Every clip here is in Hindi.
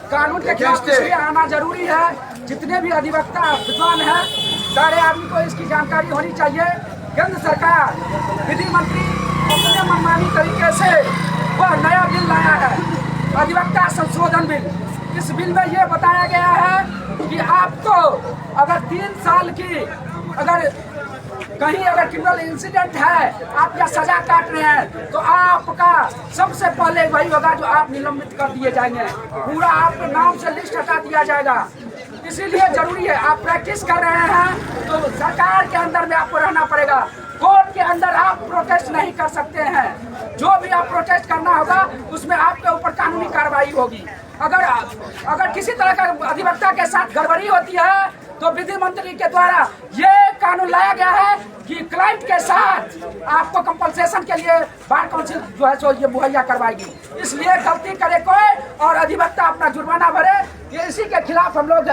कानून के खिलाफ इसलिए आना जरूरी है। जितने भी अधिवक्ता विद्वान हैं, सारे आदमी को इसकी जानकारी होनी चाहिए। केंद्र सरकार विधि मंत्री अपने मनमानी तरीके से वह नया बिल लाया है, अधिवक्ता संशोधन बिल। इस बिल में ये बताया गया है कि आपको अगर 3 साल की अगर क्रिमिनल इंसिडेंट है, आप या सजा काट रहे हैं, तो आपका सबसे पहले वही होगा जो आप निलंबित कर दिए जाएंगे। पूरा आपके नाम से लिस्ट हटा दिया जाएगा। इसीलिए जरूरी है, आप प्रैक्टिस कर रहे हैं तो सरकार के अंदर में आपको रहना पड़ेगा। कोर्ट के अंदर आप प्रोटेस्ट नहीं कर सकते हैं। जो भी आप प्रोटेस्ट करना होगा उसमें आपके ऊपर कानूनी कार्रवाई होगी। अगर किसी तरह का अधिवक्ता के साथ गड़बड़ी होती है तो विधि मंत्री के द्वारा ये कानून लाया गया है कि क्लाइंट के साथ आपको कंपनसेशन के लिए बार काउंसिल जो है सो ये मुहैया करवाएगी। इसलिए गलती करे कोई और अधिवक्ता अपना जुर्माना भरे। ये इसी के खिलाफ हम लोग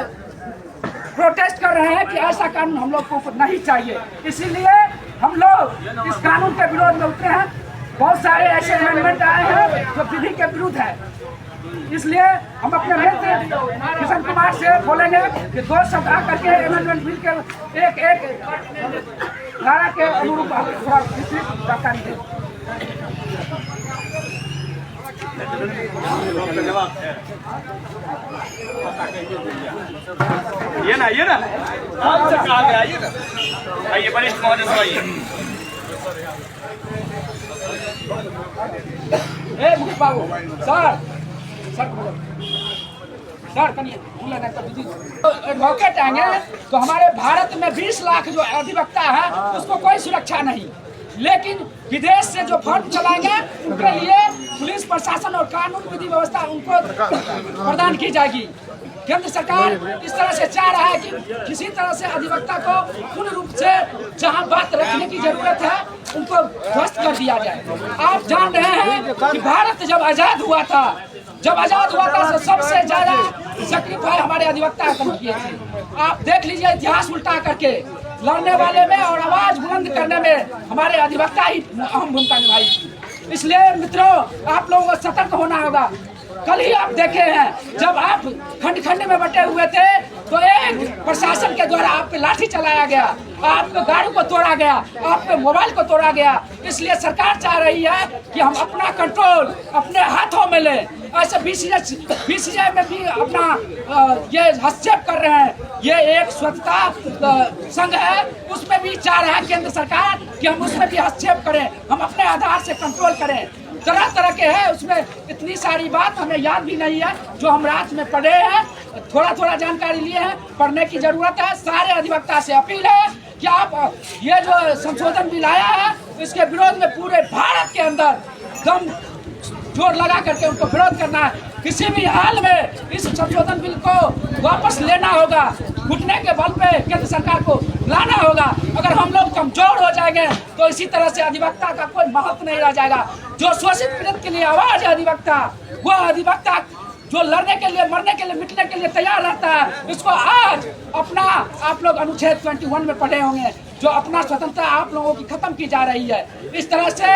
प्रोटेस्ट कर रहे हैं कि ऐसा कानून हम लोग को नहीं चाहिए। इसीलिए हम लोग इस कानून के विरोध में उतरे हैं। बहुत सारे ऐसे अमेंडमेंट आए हैं जो विधि के विरुद्ध है। इसलिए हम अपने मित्र किशन कुमार से बोलेंगे कि 2 शब्द आकर के अमेंडमेंट बिल के एक धारा के अनुरूप थोड़ा विस्तृत जानकारी दें। ये ना आइए वरिष्ठ महोदय सब आइए। मुकेश बाबू सर कनिए एडवोकेट आएंगे तो हमारे भारत में 20 लाख जो अधिवक्ता है उसको कोई सुरक्षा नहीं, लेकिन विदेश से जो फंड चलाएंगे उनके लिए पुलिस प्रशासन और कानून विधि व्यवस्था उनको प्रदान की जाएगी। केंद्र सरकार इस तरह से चाह रहा है कि किसी तरह से अधिवक्ता को पूर्ण रूप से जहां बात रखने की जरूरत है उनको ध्वस्त कर दिया जाए। आप जान रहे हैं कि भारत जब आजाद हुआ था तो सबसे ज्यादा सेक्रीफाई हमारे अधिवक्ता को किए थे। आप देख लीजिए इतिहास उल्टा करके लड़ने वाले में और आवाज बुलंद करने में हमारे अधिवक्ता ही अहम भूमिका निभाई थी। इसलिए मित्रों, आप लोगों को सतर्क होना होगा। कल ही आप देखे हैं जब आप खंड खंड में बटे हुए थे तो एक प्रशासन के द्वारा आप पे लाठी चलाया गया, आपके गाड़ी को तोड़ा गया, आपके मोबाइल को तोड़ा गया। इसलिए सरकार चाह रही है कि हम अपना कंट्रोल अपने हाथों में लें। ऐसे बीसीसीआई में भी अपना ये हस्तक्षेप कर रहे हैं। ये एक स्वच्छता संघ है, उसमें भी चाह रहा है केंद्र सरकार कि हम उसमें भी हस्तक्षेप करें, हम अपने आधार से कंट्रोल करें। तरह तरह के हैं, उसमें इतनी सारी बात हमें याद भी नहीं है जो हम रात में पढ़े हैं, थोड़ा जानकारी लिए हैं। पढ़ने की जरूरत है। सारे अधिवक्ता से अपील है कि आप ये जो संशोधन बिल आया है इसके विरोध में पूरे भारत के अंदर दम जोर लगा करके उनको विरोध करना है। किसी भी हाल में इस संशोधन बिल को वापस लेना होगा, घुटने के बल पे केंद्र सरकार को लाना होगा। अगर हम लोग कमजोर हो जाएंगे तो इसी तरह से अधिवक्ता का कोई महत्व नहीं रह जाएगा। जो शोषित पीड़ित के लिए आवाज है अधिवक्ता, वह अधिवक्ता जो लड़ने के लिए, मरने के लिए, मिटने के लिए तैयार रहता है, इसको आज अपना आप लोग अनुच्छेद 21 में पढ़े होंगे, जो अपना स्वतंत्रता आप लोगों की खत्म की जा रही है। इस तरह से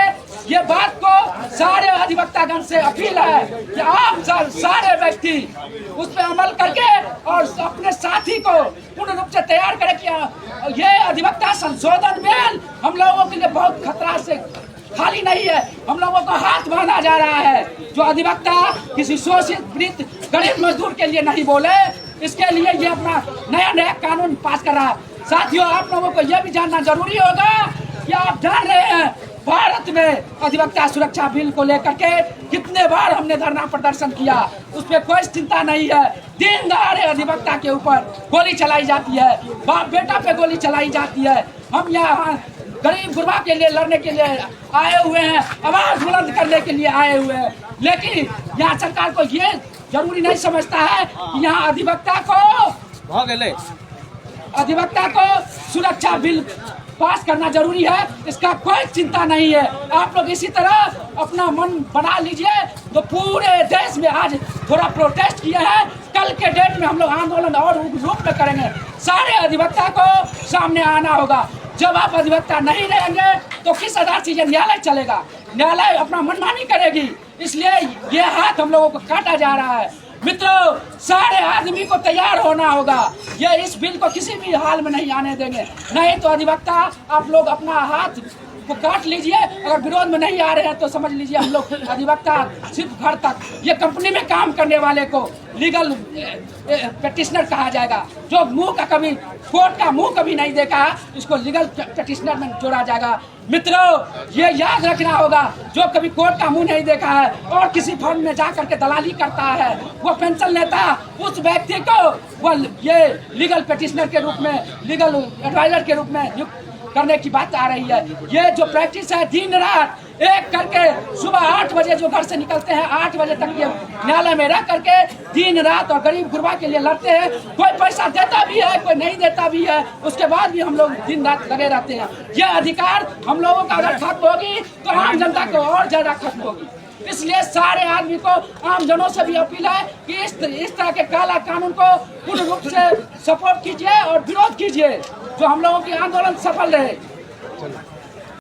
ये बात को सारे अधिवक्तागण से अपील है कि आप सारे व्यक्ति उस पर अमल करके और अपने साथी को पूर्ण रूप से तैयार करें कि ये अधिवक्ता संशोधन बिल हम लोगों के लिए बहुत खतरा से खाली नहीं है। हम लोगों को हाथ बांधा जा रहा है। जो अधिवक्ता किसी शोषित पीड़ित गरीब मजदूर के लिए नहीं बोले, इसके लिए ये अपना नया कानून पास कर रहा है। साथियों, आप लोगों को यह भी जानना जरूरी होगा कि आप जान रहे हैं भारत में अधिवक्ता सुरक्षा बिल को लेकर के कितने बार हमने धरना प्रदर्शन किया, उस पर कोई चिंता नहीं है। दिन दहाड़े अधिवक्ता के ऊपर गोली चलाई जाती है, बाप बेटा पे गोली चलाई जाती है। हम यहाँ गरीब गुरबा के लिए लड़ने के लिए आए हुए हैं, आवाज बुलंद करने के लिए आए हुए हैं, लेकिन यहाँ सरकार को ये जरूरी नहीं समझता है कि यहाँ अधिवक्ता को सुरक्षा बिल पास करना जरूरी है। इसका कोई चिंता नहीं है। आप लोग इसी तरह अपना मन बना लीजिए तो पूरे देश में आज थोड़ा प्रोटेस्ट किया है, कल के डेट में हम लोग आंदोलन और रूप में करेंगे। सारे अधिवक्ता को सामने आना होगा। जब आप अधिवक्ता नहीं रहेंगे तो किस आधार से न्यायालय चलेगा? न्यायालय अपना मनमानी करेगी। इसलिए ये हाथ हम लोगों को काटा जा रहा है। मित्रों, सारे आदमी को तैयार होना होगा। ये इस बिल को किसी भी हाल में नहीं आने देंगे, नहीं तो अधिवक्ता आप लोग अपना हाथ को काट लीजिए। अगर विरोध में नहीं आ रहे हैं तो समझ लीजिए हम लोग अधिवक्ता सिर्फ घर तक। ये कंपनी में काम करने वाले को लीगल पेटिशनर कहा जाएगा। जो मुंह का कभी कोर्ट का मुंह कभी नहीं देखा, इसको लीगल पेटिशनर में जोड़ा जाएगा। मित्रों, ये याद रखना होगा, जो कभी कोर्ट का मुंह नहीं देखा है और किसी फर्म में जा करके दलाली करता है, वो पेंशन लेता, उस व्यक्ति को वो ये लीगल पेटिशनर के रूप में, लीगल एडवाइजर के रूप में नियुक्त करने की बात आ रही है। ये जो प्रैक्टिस है दिन रात एक करके, सुबह 8 बजे जो घर से निकलते हैं 8 बजे तक ये न्यायालय में रह करके दिन रात और गरीब गुरबा के लिए लड़ते हैं। कोई पैसा देता भी है, कोई नहीं देता भी है, उसके बाद भी हम लोग दिन रात लगे रहते हैं। ये अधिकार हम लोगों का अगर खत्म होगी तो आम जनता को और ज्यादा खत्म होगी। इसलिए सारे आदमी को, आम जनों से भी अपील है कि इस तरह के काला कानून को पूर्ण रूप से सपोर्ट कीजिए और विरोध कीजिए, जो हम लोगों की आंदोलन सफल रहे।